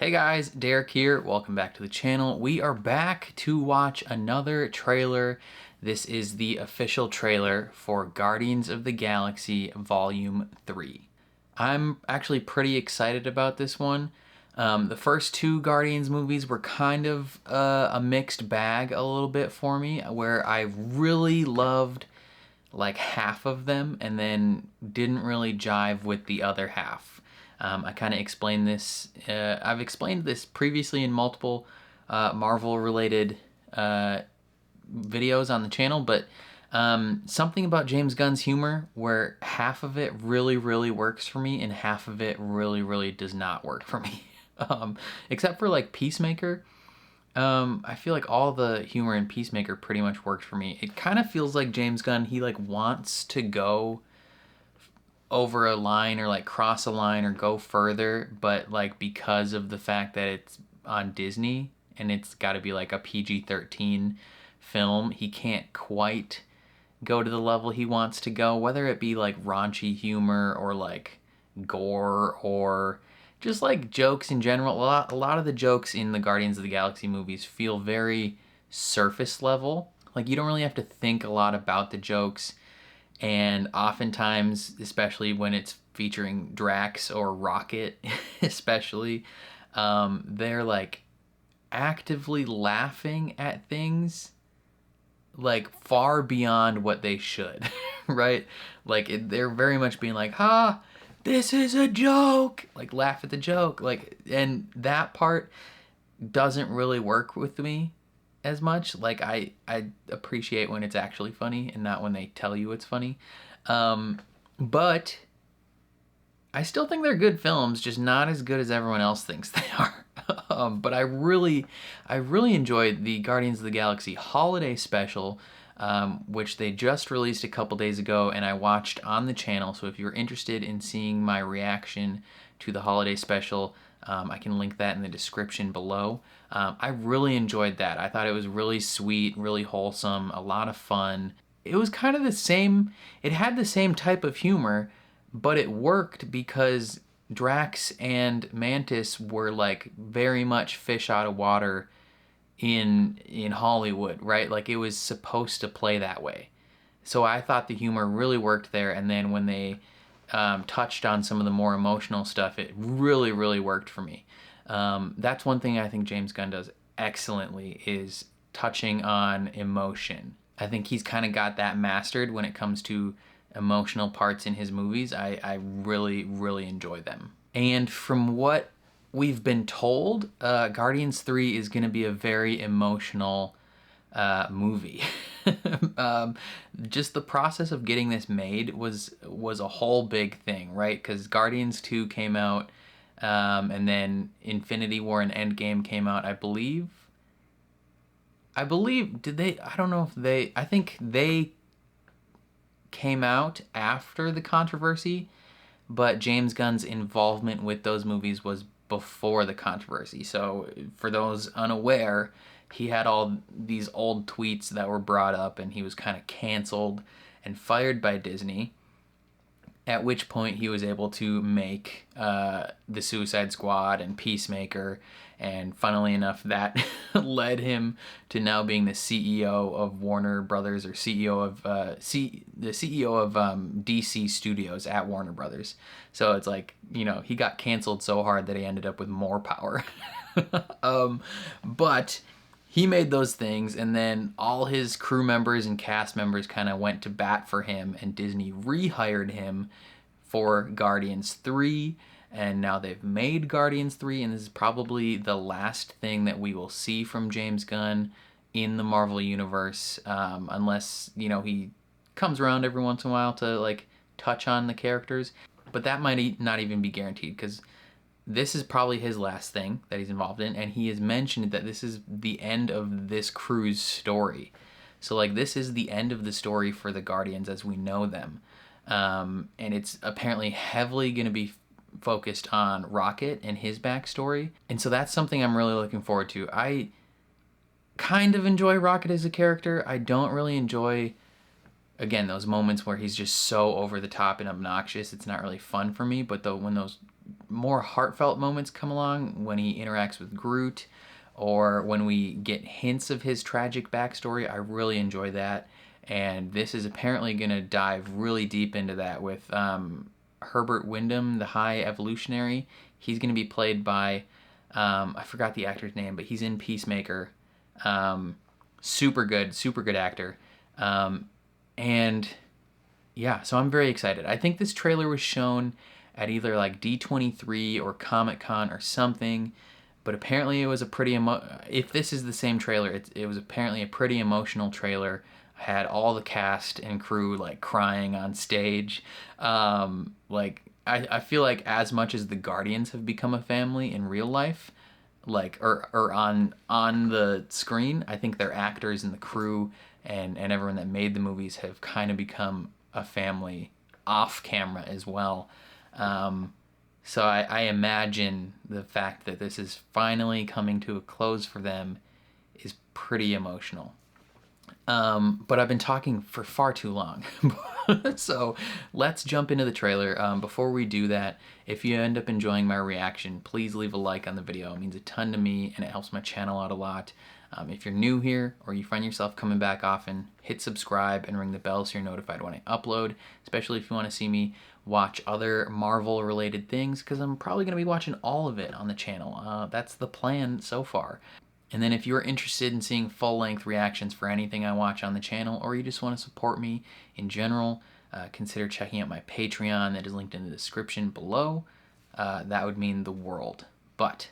Hey guys, Derek here. Welcome back to the channel. We are back to watch another trailer. This is the official trailer for Guardians of the Galaxy Volume 3. I'm actually pretty excited about this one. The first two Guardians movies were kind of a mixed bag a little bit for me, where I really loved like half of them and then didn't really jive with the other half. I kind of explained this. I've explained this previously in multiple Marvel-related videos on the channel, but something about James Gunn's humor where half of it really, really works for me and half of it really, really does not work for me. Except for like Peacemaker. I feel like all the humor in Peacemaker pretty much worked for me. It kind of feels like James Gunn, he like wants to go over a line or like cross a line or go further, but like because of the fact that it's on Disney and it's got to be like a PG-13 film, he can't quite go to the level he wants to go, whether it be like raunchy humor or like gore or just like jokes in general. A lot of the jokes in the Guardians of the Galaxy movies feel very surface level. Like you don't really have to think a lot about the jokes, and oftentimes, especially when it's featuring Drax or Rocket, especially, they're like actively laughing at things like far beyond what they should, right? They're very much being like, "Ha, this is a joke!" Like laugh at the joke, like, and that part doesn't really work with me as much. Like I appreciate when it's actually funny and not when they tell you it's funny. But I still think they're good films, just not as good as everyone else thinks they are. But I really enjoyed the Guardians of the Galaxy Holiday Special, which they just released a couple days ago, and I watched on the channel. So if you're interested in seeing my reaction to the Holiday Special, I can link that in the description below. I really enjoyed that. I thought it was really sweet, really wholesome, a lot of fun. It was kind of the same, it had the same type of humor, but it worked because Drax and Mantis were like very much fish out of water in Hollywood, right? Like it was supposed to play that way. So I thought the humor really worked there, and then when they touched on some of the more emotional stuff, it really, really worked for me. That's one thing I think James Gunn does excellently, is touching on emotion. I think he's kind of got that mastered when it comes to emotional parts in his movies. I really, really enjoy them. And from what we've been told, Guardians 3 is going to be a very emotional movie. Just the process of getting this made was a whole big thing, right? Because Guardians 2 came out, and then Infinity War and Endgame came out, I believe. Did they? I don't know if they. I think they came out after the controversy, but James Gunn's involvement with those movies was before the controversy. So for those unaware, he had all these old tweets that were brought up, and he was kind of canceled and fired by Disney, at which point he was able to make the Suicide Squad and Peacemaker, and funnily enough, that led him to now being the CEO of Warner Brothers, or CEO of the CEO of DC Studios at Warner Brothers. So it's like, you know, he got canceled so hard that he ended up with more power. But he made those things, and then all his crew members and cast members kind of went to bat for him, and Disney rehired him for Guardians 3, and now they've made Guardians 3, and this is probably the last thing that we will see from James Gunn in the Marvel Universe, unless, you know, he comes around every once in a while to like touch on the characters, but that might not even be guaranteed, because this is probably his last thing that he's involved in, and he has mentioned that this is the end of this crew's story. So like this is the end of the story for the Guardians as we know them. And it's apparently heavily going to be focused on Rocket and his backstory. And so that's something I'm really looking forward to. I kind of enjoy Rocket as a character. I don't really enjoy, again, those moments where he's just so over the top and obnoxious. It's not really fun for me, but when those more heartfelt moments come along when he interacts with Groot, or when we get hints of his tragic backstory. I really enjoy that. And this is apparently going to dive really deep into that with Herbert Wyndham, the High Evolutionary. He's going to be played by, I forgot the actor's name, but he's in Peacemaker. Super good actor. And yeah, so I'm very excited. I think this trailer was shown at either like D23 or Comic-Con or something, but apparently it was a pretty if this is the same trailer, it was apparently a pretty emotional trailer. I had all the cast and crew like crying on stage. Like I feel like as much as the Guardians have become a family in real life, like or on the screen, I think their actors and the crew and everyone that made the movies have kind of become a family off camera as well. So I imagine the fact that this is finally coming to a close for them is pretty emotional. But I've been talking for far too long. So let's jump into the trailer. Before we do that, if you end up enjoying my reaction, please leave a like on the video. It means a ton to me and it helps my channel out a lot. If you're new here or you find yourself coming back often, hit subscribe and ring the bell so you're notified when I upload, especially if you want to see me watch other Marvel related things, because I'm probably going to be watching all of it on the channel. That's the plan so far. And then if you're interested in seeing full-length reactions for anything I watch on the channel, or you just want to support me in general, consider checking out my Patreon that is linked in the description below. That would mean the world. But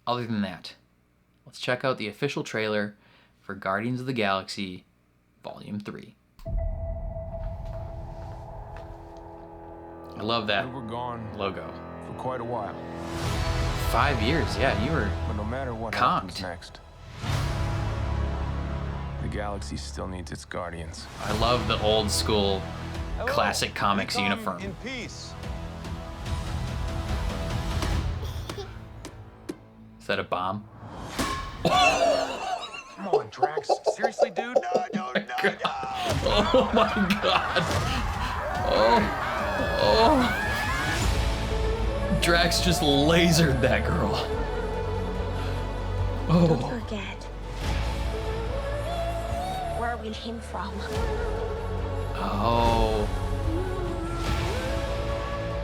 other than that, let's check out the official trailer for Guardians of the Galaxy Volume 3. I love that logo. For quite a while. 5 years, yeah, you were But no matter what happens next, the galaxy still needs its guardians. I love the old school classic comics uniform. In peace. Is that a bomb? Come on, Drax. Seriously, dude? No. Oh my god. Oh. Drax just lasered that girl. Oh. Don't forget where we came from. Oh.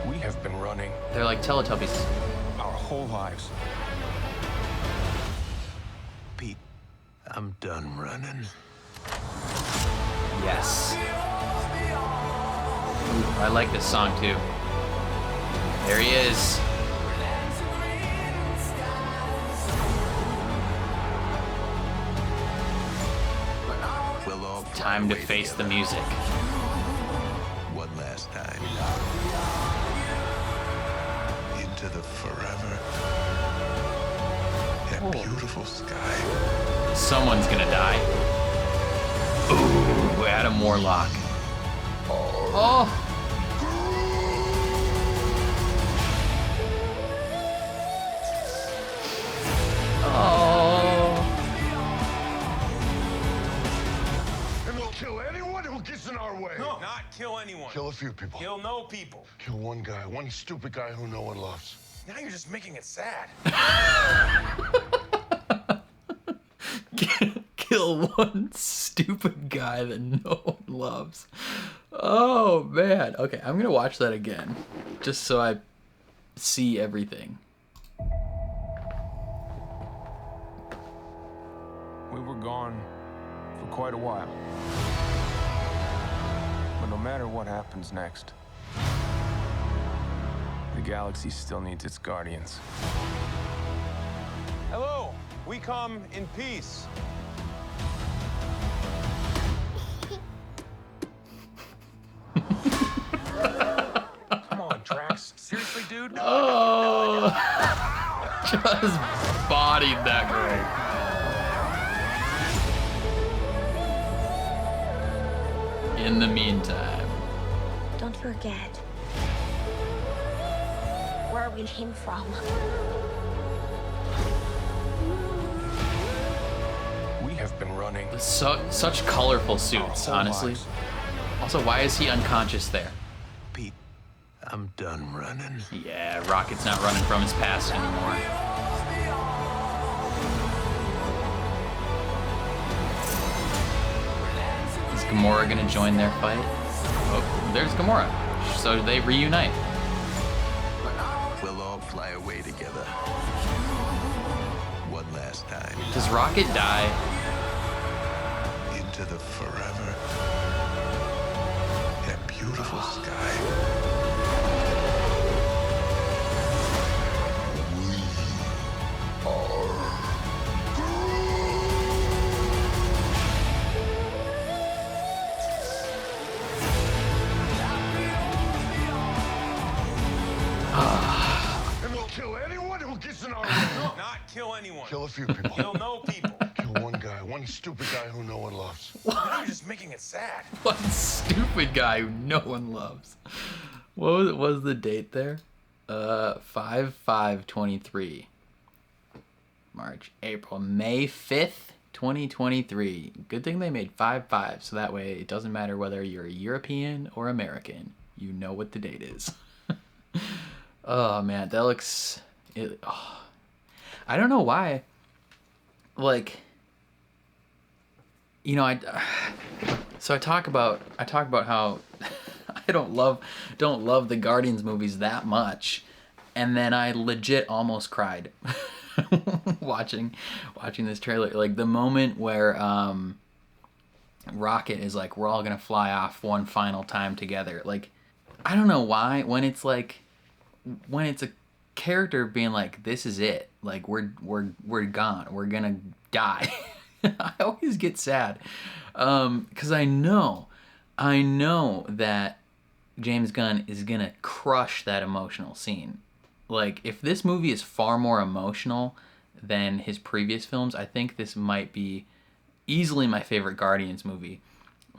We have been running They're like Teletubbies. our whole lives. Pete, I'm done running. Yes. Ooh, I like this song too. There he is. We'll all Time to face the music. One last time. Into the forever and beautiful sky. Someone's gonna die. Ooh, Adam Warlock. Oh. And we'll kill anyone who gets in our way. No, not kill anyone. Kill a few people. Kill no people. Kill one guy, one stupid guy who no one loves. Now you're just making it sad. Kill one stupid guy that no one loves. Oh man. Okay, I'm gonna watch that again, just so I see everything. We were gone for quite a while. But no matter what happens next, the galaxy still needs its guardians. Hello, we come in peace. Come on, Drax. Seriously, dude? Oh, just bodied that girl. In the meantime, Don't forget where we came from. We have been running. such colorful suits, Our whole honestly. lives. Also, why is he unconscious there? Pete, I'm done running. Yeah, Rocket's not running from his past anymore. Is Gamora gonna join their fight? Oh, there's Gamora. So they reunite. We'll all fly away together. One last time. Does Rocket die? Into the forever. That beautiful sky. We are And we'll kill anyone who gets in our way. Not kill anyone. Kill a few people. Kill no people. Kill one guy, one stupid guy who no one loves. You're just making it sad. One stupid guy who no one loves. What was the date there? 5/5/23. March, April, May 5th, 2023. Good thing they made 5/5, so that way it doesn't matter whether you're a European or American. You know what the date is. Oh man, that looks. I don't know why. Like, you know, so I talk about how I don't love the Guardians movies that much, and then I legit almost cried watching this trailer. Like the moment where Rocket is like, we're all gonna fly off one final time together. Like, I don't know why when it's a character being like, this is it, like we're gone, we're gonna die. I always get sad because I know that James Gunn is gonna crush that emotional scene. Like, if this movie is far more emotional than his previous films, I think this might be easily my favorite Guardians movie.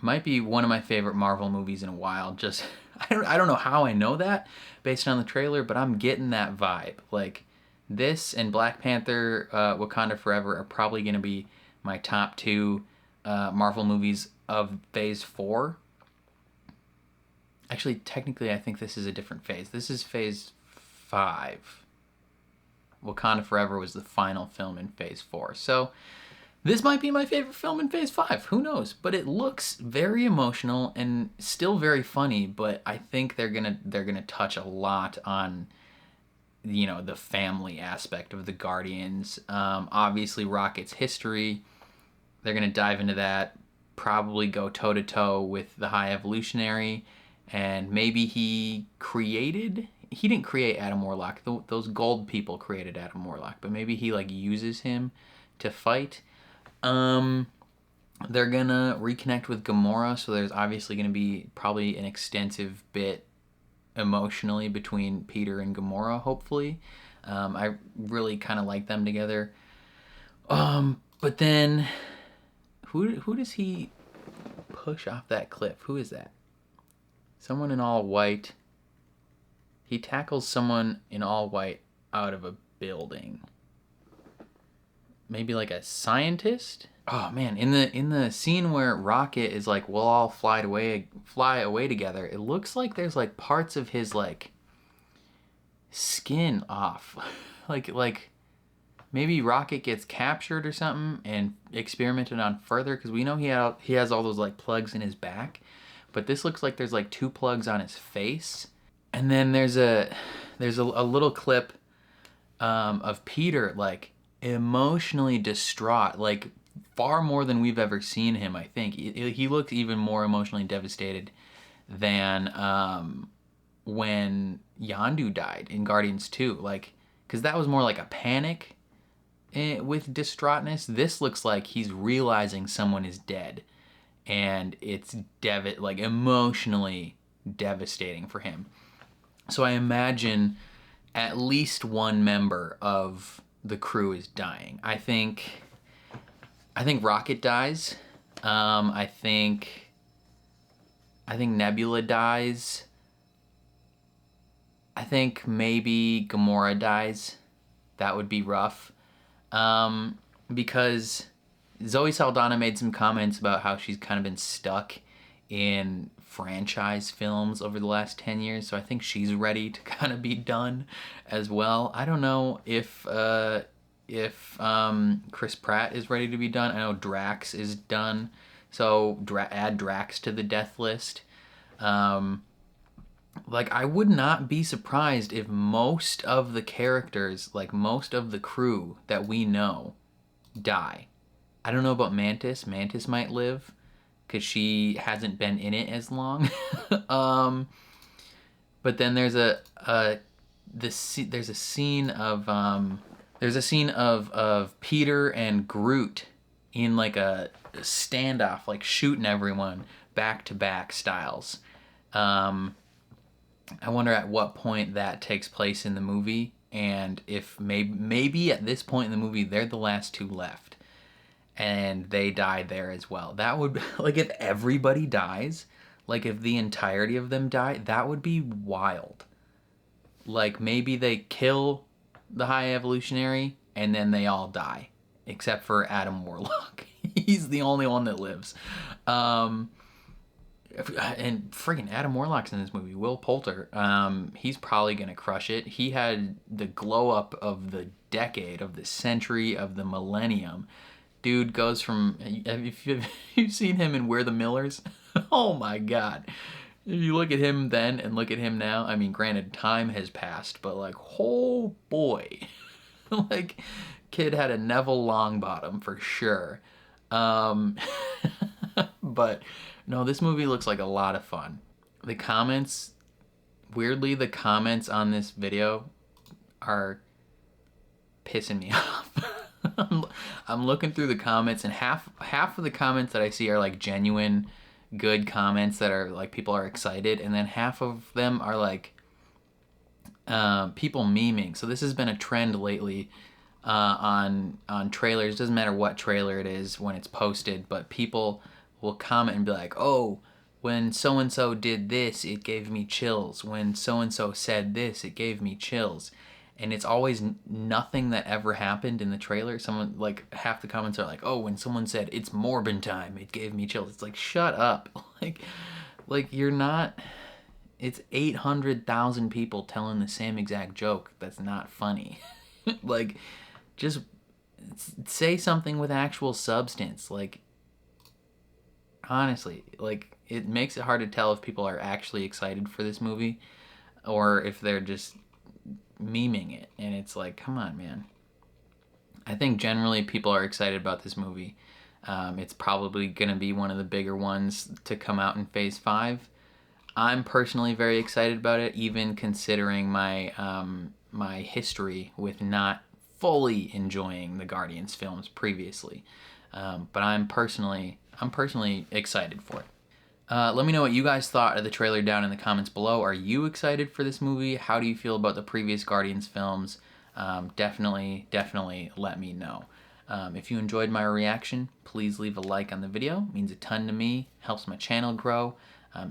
Might be one of my favorite Marvel movies in a while. Just I don't know how I know that based on the trailer, but I'm getting that vibe. Like, this and Black Panther, Wakanda Forever are probably going to be my top two Marvel movies of Phase 4. Actually, technically, I think this is a different phase. This is Phase 5. Wakanda Forever was the final film in Phase 4. So this might be my favorite film in Phase 5. Who knows? But it looks very emotional and still very funny. But I think they're gonna touch a lot on, you know, the family aspect of the Guardians. Obviously, Rocket's history. They're gonna dive into that. Probably go toe to toe with the High Evolutionary, and maybe he didn't create Adam Warlock. Those gold people created Adam Warlock, but maybe he like uses him to fight. They're gonna reconnect with Gamora, so there's obviously gonna be probably an extensive bit emotionally between Peter and Gamora, hopefully. I really kind of like them together. But then who does he push off that cliff? Who is that? Someone in all white. He tackles someone in all white out of a building. Maybe like a scientist? Oh man, in the scene where Rocket is like, we'll all fly away together, it looks like there's like parts of his like skin off. like maybe Rocket gets captured or something and experimented on further, because we know he has all those like plugs in his back, but this looks like there's like 2 plugs on his face. And then there's a little clip of Peter like emotionally distraught, like far more than we've ever seen him. I think he looks even more emotionally devastated than when Yondu died in Guardians 2, like, because that was more like a panic with distraughtness. This looks like he's realizing someone is dead, and it's like emotionally devastating for him. So I imagine at least one member of the crew is dying. I think Rocket dies. I think Nebula dies. I think maybe Gamora dies. That would be rough. Because Zoe Saldana made some comments about how she's kind of been stuck in franchise films over the last 10 years, so I think she's ready to kind of be done as well. I don't know if Chris Pratt is ready to be done. I know Drax is done, so add Drax to the death list. Like, I would not be surprised if most of the characters, like most of the crew that we know, die. I don't know about Mantis. Mantis might live because she hasn't been in it as long. But then there's a scene of Peter and Groot in like a standoff, like shooting everyone back to back styles. I wonder at what point that takes place in the movie, and if maybe at this point in the movie they're the last two left, and they died there as well. That would, like, if everybody dies, like if the entirety of them die, that would be wild. Like, maybe they kill the High Evolutionary and then they all die, except for Adam Warlock. He's the only one that lives. And freaking Adam Warlock's in this movie. Will Poulter, he's probably gonna crush it. He had the glow up of the decade, of the century, of the millennium. Dude goes from, if you've seen him in We're the Millers, oh my god. If you look at him then and look at him now, I mean, granted, time has passed, but like, oh boy. Like, kid had a Neville Longbottom for sure. But no, this movie looks like a lot of fun. The comments, weirdly, the comments on this video are pissing me off. I'm looking through the comments, and half of the comments that I see are like genuine good comments that are like people are excited, and then half of them are like people memeing. So this has been a trend lately on trailers. Doesn't matter what trailer it is when it's posted, but people will comment and be like, oh, when so-and-so did this, it gave me chills. When so-and-so said this, it gave me chills. And it's always nothing that ever happened in the trailer. Someone, like, half the comments are like, oh, when someone said, it's Morbin time, it gave me chills. It's like, shut up. Like you're not, it's 800,000 people telling the same exact joke that's not funny. Like, just say something with actual substance. Like, honestly, like, it makes it hard to tell if people are actually excited for this movie or if they're just memeing it. And it's like, come on, man. I think generally people are excited about this movie. It's probably going to be one of the bigger ones to come out in Phase 5. I'm personally very excited about it, even considering my my history with not fully enjoying the Guardians films previously. But I'm personally excited for it. Let me know what you guys thought of the trailer down in the comments below. Are you excited for this movie? How do you feel about the previous Guardians films? Definitely let me know. If you enjoyed my reaction, please leave a like on the video. It means a ton to me, helps my channel grow.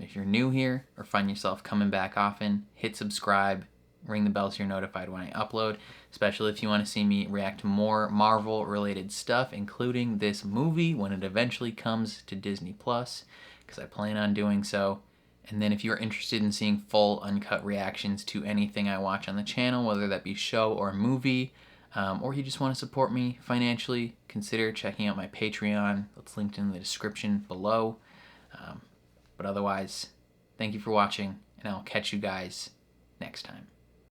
If you're new here or find yourself coming back often, hit subscribe, ring the bell so you're notified when I upload, especially if you want to see me react to more Marvel related stuff, including this movie when it eventually comes to Disney+, because I plan on doing so. And then if you're interested in seeing full uncut reactions to anything I watch on the channel, whether that be show or movie, or you just want to support me financially, consider checking out my Patreon. That's linked in the description below. But otherwise, thank you for watching, and I'll catch you guys next time.